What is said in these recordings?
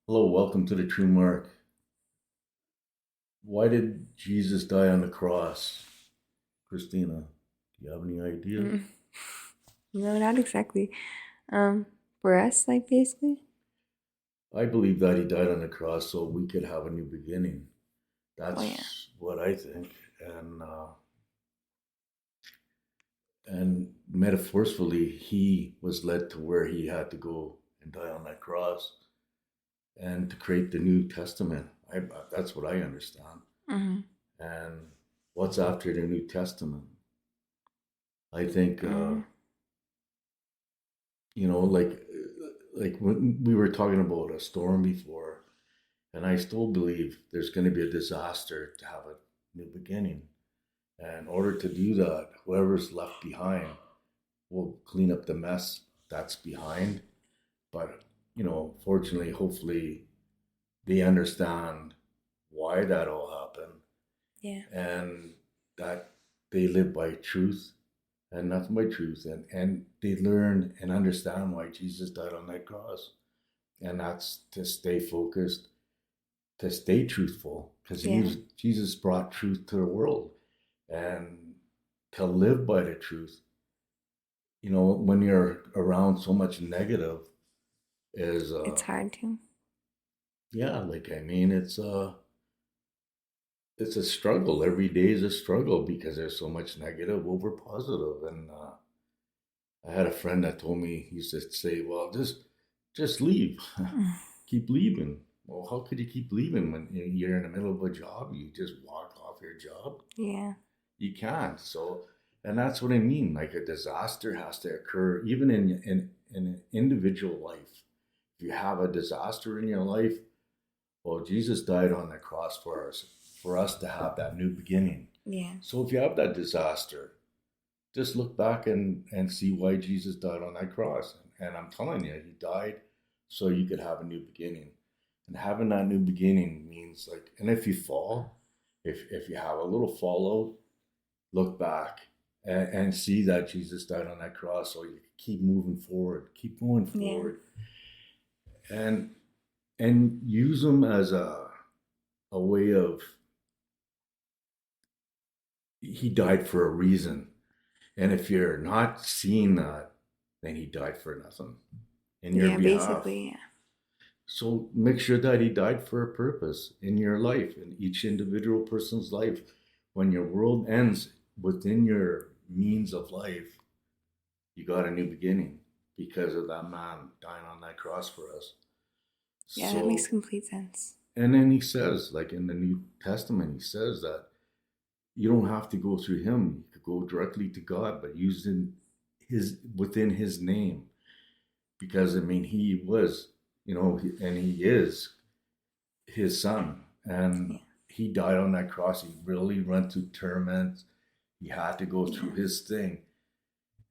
Hello, welcome to the True Mark. Why did Jesus die on the cross? Christina, do you have any idea? Mm. No, not exactly. Um, for us, like basically. I believe that he died on the cross so we could have a new beginning. Oh yeah. That's what I think. And metaphorically, he was led to where he had to go and die on that cross and to create the New Testament. That's what I understand. Mm-hmm. And what's after the New Testament? I think Mm-hmm. like when we were talking about a storm before, and I still believe there's going to be a disaster to have a new beginning. And in order to do that, whoever's left behind will clean up the mess that's behind. But fortunately, hopefully, they understand why that all happened Yeah. and that they live by truth and nothing but truth, and they learn and understand why Jesus died on that cross, and that's to stay focused, to stay truthful, because Yeah. Jesus brought truth to the world, and to live by the truth. When you're around so much negative, is It's hard to. yeah, like I mean, it's a struggle. Every day is a struggle because there's so much negative over positive, and I had a friend that told me, he used to say, "Well, just leave, Mm. keep leaving." Well, how could you keep leaving when you're in the middle of a job? You just walk off your job. Yeah. You can't. So, and that's what I mean. Like a disaster has to occur, even in an individual life. If you have a disaster in your life, well, Jesus died on the cross for us to have that new beginning. Yeah. So if you have that disaster, just look back and see why Jesus died on that cross. And I'm telling you, he died so you could have a new beginning. And having that new beginning means like, and if you fall, if you have a little fallout, look back and see that Jesus died on that cross so you keep moving forward, keep going Yeah. forward, and use them as a way of, he died for a reason. And if you're not seeing that, then he died for nothing in your Yeah. behalf. Basically. Yeah. So make sure that he died for a purpose in your life, in each individual person's life. When your world ends within your means of life, you got a new beginning because of that man dying on that cross for us. Yeah. That makes So, complete sense. and then he says, like in the New Testament, he says that you don't have to go through him. You could go directly to God, but using his within his name. Because I mean, he was, and he is his son, Yeah. and he died on that cross. He really went through torment. He had to go through Yeah. his thing,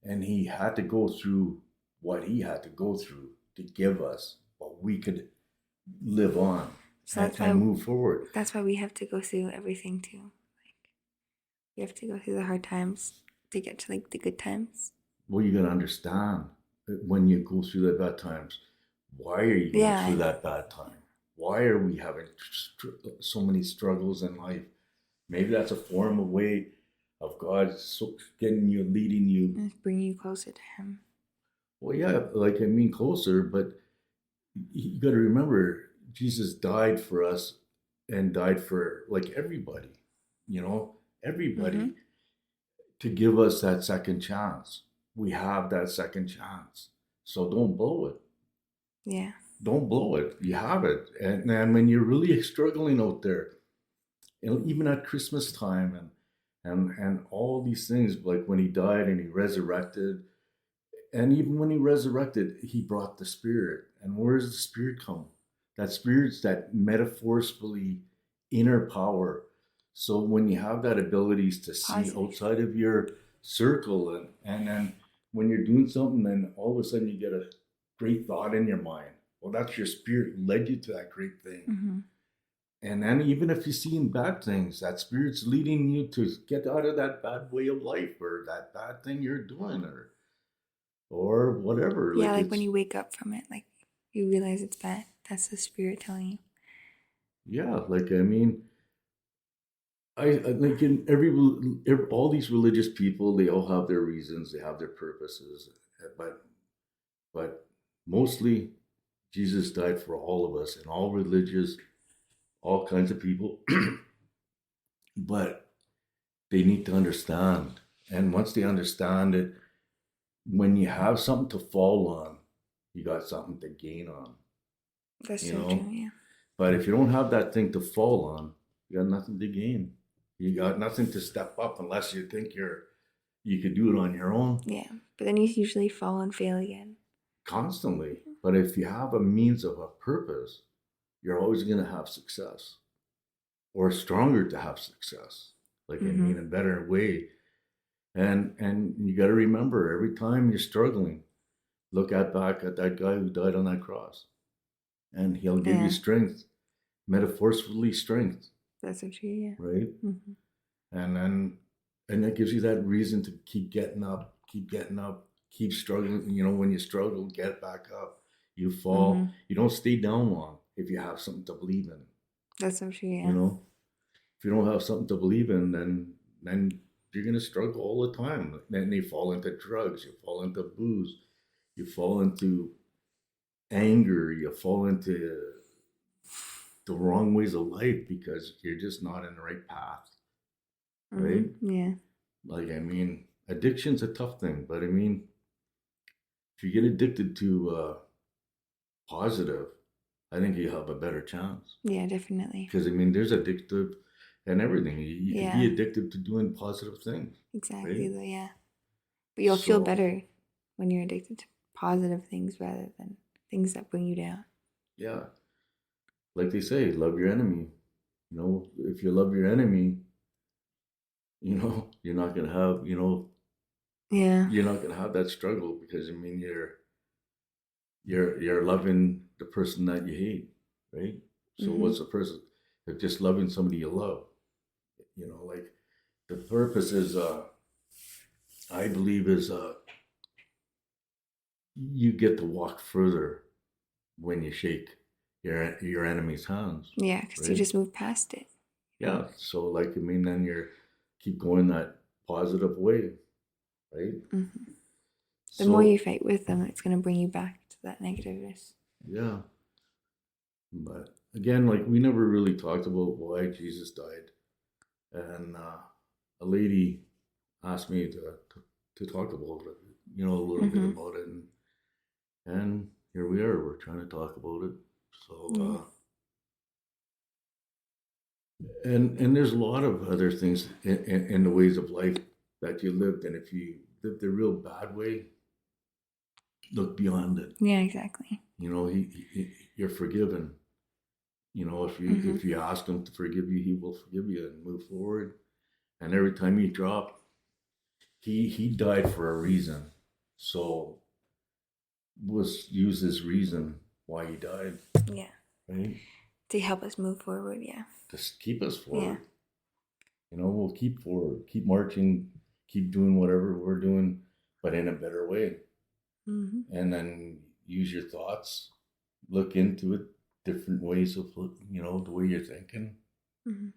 and he had to go through what he had to go through to give us what we could live on So that's and why move forward. we have to go through everything too. Like we have to go through the hard times to get to like the good times. Well, you got to understand that when you go through the bad times, why are you going Yeah. I through know. that bad time? Why are we having so many struggles in life? Maybe that's a form of way of God getting you, leading you. It's bringing you closer to Him. Well, yeah, like I mean, closer, but you got to remember, Jesus died for us and died for like everybody, Mm-hmm. everybody, to give us that second chance. We have that second chance. So don't blow it. Yeah. Don't blow it. You have it. And when you're really struggling out there, even at Christmas time and all these things, like when he died and he resurrected, and even when he resurrected, he brought the Spirit. And where does the Spirit come? That Spirit's that metaphorically inner power. So when you have that abilities to see Positive. outside of your circle, and then when you're doing something, then all of a sudden you get a great thought in your mind. Well, that's your spirit led you to that great thing. Mm-hmm. And then even if you're seeing bad things, that spirit's leading you to get out of that bad way of life or that bad thing you're doing, or whatever. Yeah, Like like when it's you wake up from it, like you realize it's bad. That's the spirit telling you. Yeah, like I mean, I like in all these religious people, they all have their reasons, they have their purposes, but but mostly Jesus died for all of us and all religious, all kinds of people. But they need to understand, and once they understand it, when you have something to fall on, you got something to gain on, That's you so true. know. Yeah. But if you don't have that thing to fall on, you got nothing to gain. You got nothing to step up unless you think you could do it on your own Yeah. But then you usually fall and fail again. constantly. But if you have a means of a purpose, you're always going to have success or stronger to have success. Like I Mm-hmm. mean, a better way. And you got to remember every time you're struggling, look at back at that guy who died on that cross, and he'll give you Yeah. strength, metaphorically strength, That's so true. Yeah. right? Mm-hmm. And then and that gives you that reason to keep getting up, keep struggling. You know, when you struggle, get back up. You Mm-hmm. fall, you don't stay down long if you have something to believe in. That's so true. You Yeah. know, if you don't have something to believe in, then you're gonna struggle all the time. Then you fall into drugs, you fall into booze, you fall into anger, you fall into the wrong ways of life because you're just not in the right path, right? Mm-hmm. Yeah. Like, I mean, addiction's a tough thing, but I mean, if you get addicted to positive, I think you have a better chance. Yeah. Definitely. Because, I mean, there's addictive and everything. You could be Yeah. addicted to doing positive things, Exactly. right? Though. Yeah. But you'll feel So, better when you're addicted to positive things rather than things that bring you down. yeah, like they say, love your enemy. You know, if you love your enemy, you know, you're not going to have, Yeah. you're not going to have that struggle because, I mean, you're loving the person that you hate, right? So Mm-hmm. what's the person? They're just loving somebody you love. You know, like the purpose is, I believe, is you get to walk further when you shake your enemy's hands, Yeah, because you right? just move past it. Yeah. So like I mean, then you're keep going that positive way, right? Mm-hmm. The more you So fight with them, it's going to bring you back to that negativeness. yeah, but again, like we never really talked about why Jesus died, and a lady asked me to talk about it, you know, a little bit Mm-hmm. about it, and here we are. We're trying to talk about it. So Yeah. and there's a lot of other things in the ways of life that you lived, and if you lived the real bad way, look beyond it. Yeah, exactly. You know, you're forgiven. You know, Mm-hmm. if you ask him to forgive you, he will forgive you and move forward. And every time you drop, he died for a reason. So was use his reason why he died, Yeah. right? To help us move forward. Yeah. To keep us Yeah. forward. You know, we'll keep forward, keep marching, keep doing whatever we're doing, but in a better way. Mm-hmm. And then use your thoughts, look into it, different ways of, the way you're thinking. Mm-hmm.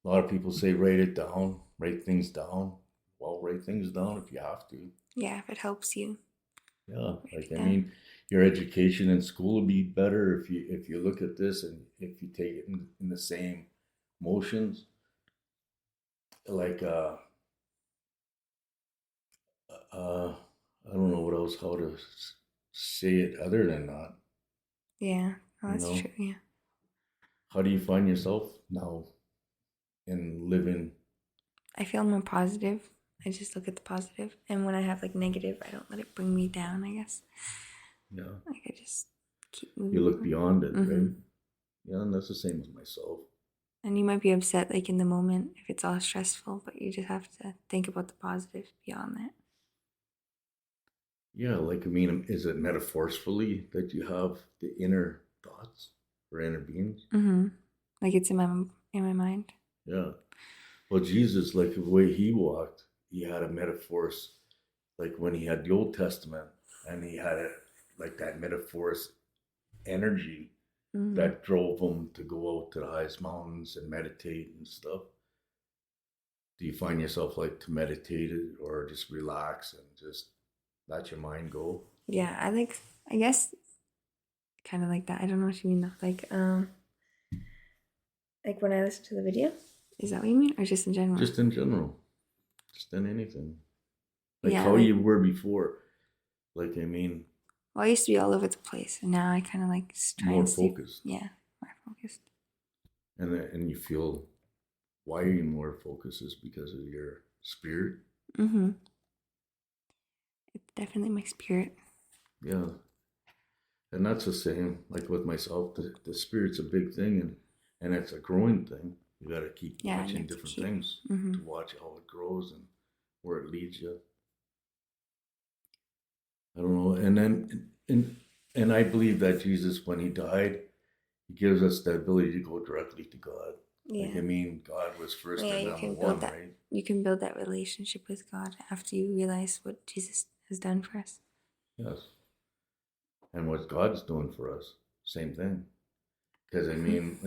A lot of people say write it down, write things down. Well, write things down if you have to. Yeah, if it helps you. Yeah, Write like it I down. mean, your education in school would be better if you look at this and if you take it in the same motions. Like I don't know what else how to say it other than that. Yeah. Oh, You that's know, true. Yeah. how do you find yourself now in living? I feel more positive. I just look at the positive. And when I have like negative, I don't let it bring me down, I guess. Yeah, Like I just keep you moving look forward. beyond it, Mm-hmm. right? Yeah, and that's the same with myself. And you might be upset like in the moment if it's all stressful, but you just have to think about the positive beyond that. Yeah, like I mean, is it metaphorically that you have the inner thoughts or inner beings? Mm-hmm. Like it's in my mind. Yeah. Well, Jesus, like the way he walked, he had a metaphors, like when he had the Old Testament, and he had it like that metaphors energy. that drove him to go out to the highest mountains and meditate and stuff. Do you find yourself like to meditate or just relax and just let your mind go? Yeah, I guess kind of like that. I don't know what you mean though. Like when I listen to the video? Is that what you mean? Or just in general? Just in general. Just in anything. Like Yeah, how like- you were before. Like, I mean, Well, I used to be all over the place, and now I kind of like just try more and stay. focused. Yeah, more focused. And you feel why are you more focused is because of your spirit. Mm-hmm. It's definitely my spirit. Yeah. And that's the same, like with myself, the spirit's a big thing and it's a growing thing. You got to keep watching different things to watch how it grows and where it leads you. I don't know. And then, and I believe that Jesus, when he died, he gives us the ability to go directly to God. Yeah. Like, I mean, God was first Yeah, and you number can one, build that. right? You can build that relationship with God after you realize what Jesus has done for us. Yes. And what God's doing for us, same thing. Because I mean,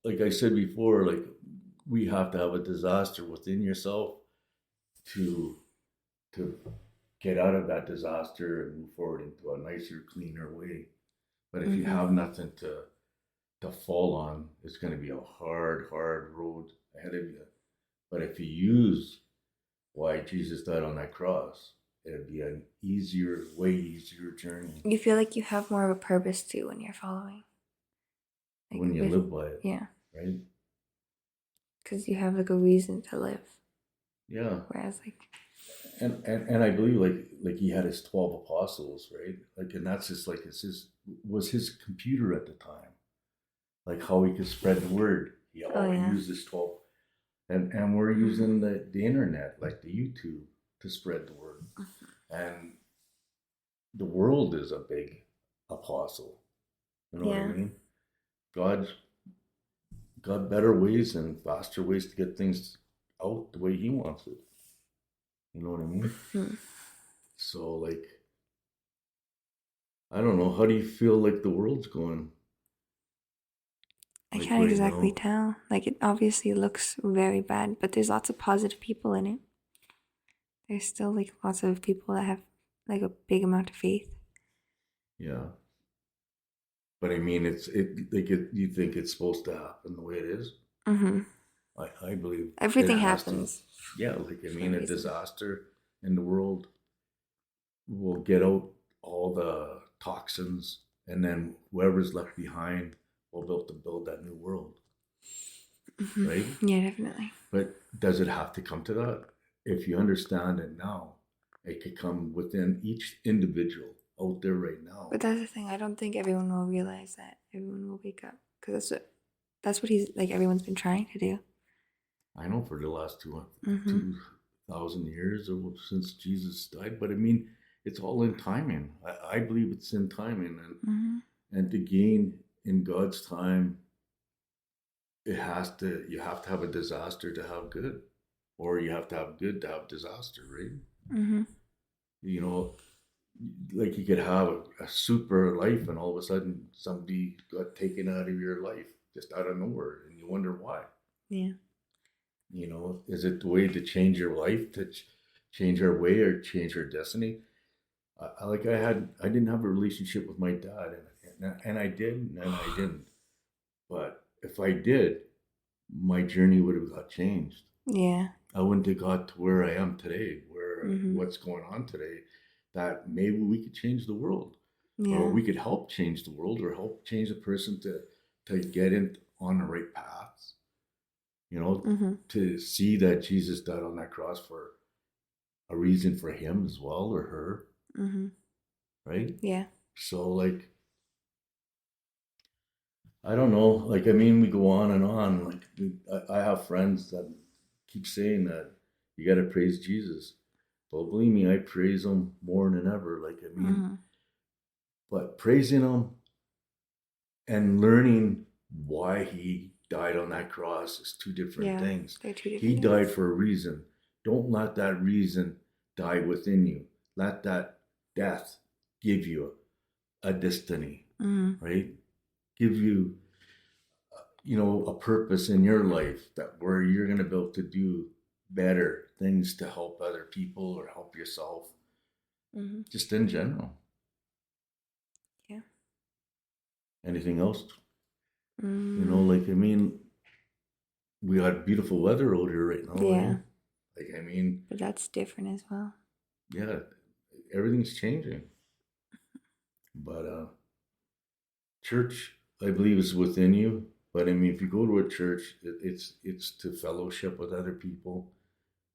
like I said before, like we have to have a disaster within yourself to get out of that disaster and move forward into a nicer, cleaner way. But if you have nothing to fall on, it's going to be a hard road ahead of you. But if you use why Jesus died on that cross, it'd be an easier, way easier journey. You feel like you have more of a purpose too when you're following. Like when you live by it. Yeah. Right? Because you have like a reason to live. Yeah. Whereas like and I believe like he had his 12 apostles, right? Like, and that's just like was his computer at the time, like how he could spread the word. He always used his 12, and we're using the internet, like the YouTube, to spread the word. And the world is a big apostle. You know what I mean? God's got better ways and faster ways to get things out the way he wants it. You know what I mean? So, like, I don't know. How do you feel like the world's going? I Like can't right exactly now? tell. Like it obviously looks very bad, but there's lots of positive people in it. There's still like lots of people that have like a big amount of faith. Yeah. But I mean, you think it's supposed to happen the way it is? I believe Everything it has happens. To. Yeah, like, I mean, a disaster in the world will get out all the toxins, and then whoever's left behind will build that new world. Right? Yeah, definitely. But does it have to come to that? If you understand it now, it could come within each individual out there right now. But that's the thing. I don't think everyone will realize that. Everyone will wake up because that's what he's like. Everyone's been trying to do. I know for the last 2,000 years or since Jesus died, but I mean, it's all in timing. I believe it's in timing, and to gain in God's time, you have to have a disaster to have good, or you have to have good to have disaster, right? You know, like you could have a super life, and all of a sudden somebody got taken out of your life just out of nowhere, and you wonder why. Yeah. You know, is it the way to change your life, to change our way or change our destiny? I didn't have a relationship with my dad, and I did, and I didn't. But if I did, my journey would have got changed. Yeah. I wouldn't have got to where I am today, where what's going on today, that maybe we could change the world. Yeah. Or we could help change the world, or help change the person to get in on the right paths. You know, to see that Jesus died on that cross for a reason for him as well, or her. Right? Yeah. So, like, I don't know. Like, I mean, we go on and on. Like, I have friends that keep saying that you got to praise Jesus. Well, believe me, I praise him more than ever. Like, I mean, but praising him and learning why he died on that cross is two different things. They're two different things. Died for a reason. Don't let that reason die within you. Let that death give you a destiny, right? give you, a purpose in your life that where you're going to be able to do better things to help other people or help yourself, Mm-hmm. just in general. Yeah. Anything else? Mm. Like, I mean, we got beautiful weather out here right now, Yeah, right? Like, I mean, but that's different as well. yeah, everything's changing. But church, I believe, is within you. But I mean, if you go to a church, it's to fellowship with other people.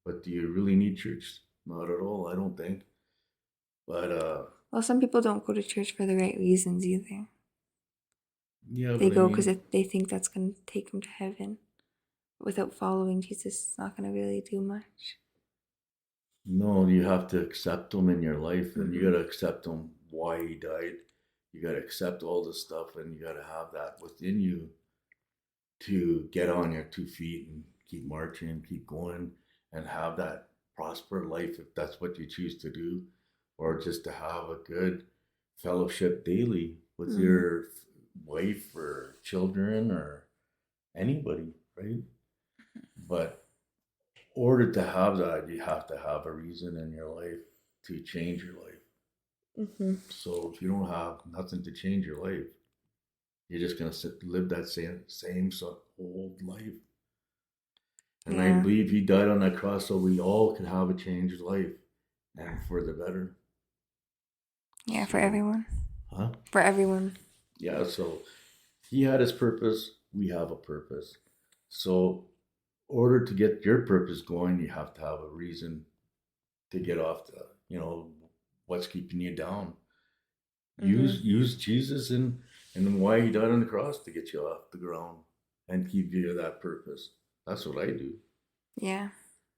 But do you really need church? Not at all. I don't think. But Well, some people don't go to church for the right reasons either. yeah, They but I go because mean, they think that's going to take them to heaven. Without following Jesus, it's not going to really do much. no, you have to accept him in your life, and you Mm-hmm. got to accept him why he died. You got to accept all this stuff, and you got to have that within you to get on your 2 feet and keep marching, keep going, and have that prosper life if that's what you choose to do, or just to have a good fellowship daily with Mm-hmm. your wife or children or anybody, right? But in order to have that, you have to have a reason in your life to change your life. Mm-hmm. So if you don't have nothing to change your life, you're just gonna live that same old life. And I Yeah. believe he died on that cross so we all could have a changed life and for the better. Yeah, for So, everyone. huh? For everyone. Yeah, so he had his purpose, we have a purpose. So, in order to get your purpose going, you have to have a reason to get off what's keeping you down. Mm-hmm. Use Jesus and why he died on the cross to get you off the ground and keep you that purpose. That's what I do. Yeah.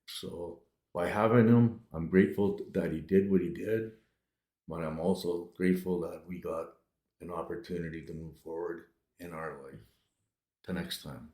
So by having him, I'm grateful that he did what he did, but I'm also grateful that we got an opportunity to move forward in our life. Till next time.